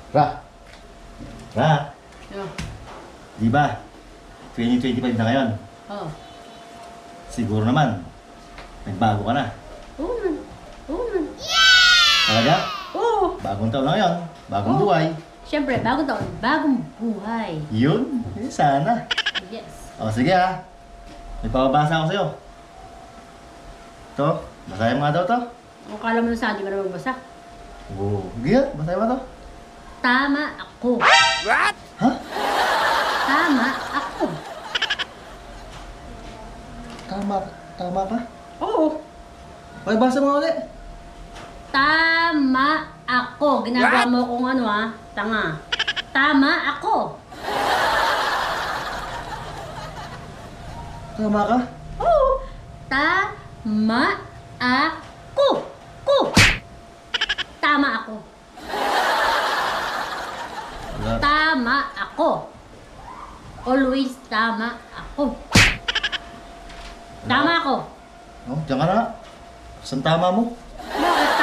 Ra. Ra. Ano? Di ba? 2025 na ngayon. Oo. Siguro naman, nagbago ka na. Oo man. Oo man. Talaga? Oo. Bagong taon na ngayon. Bagong Oo. buhay. Siyempre, bagong taon, bagong buhay. Yun. Sana. Yes. O, sige ha. May pababasa ako sa'yo. Ito. Basahin mo nga daw to. Kung kala mo na sa hindi ka na magbasa. Oo. Sige ha. Basahin mo to. Tama ako. Ha? Tama ako. Tama ka? Oo. Pakibasa mo ulit. Tama ako. Ginagawa mo kung ano ha. Tanga. Tama ako. Tama ka? Oo. Tama ako. Tama ako. Wala. Tama ako. Always tama ako. Tama ako. Oh, diyan ka na. Saan tama mo? Bakit?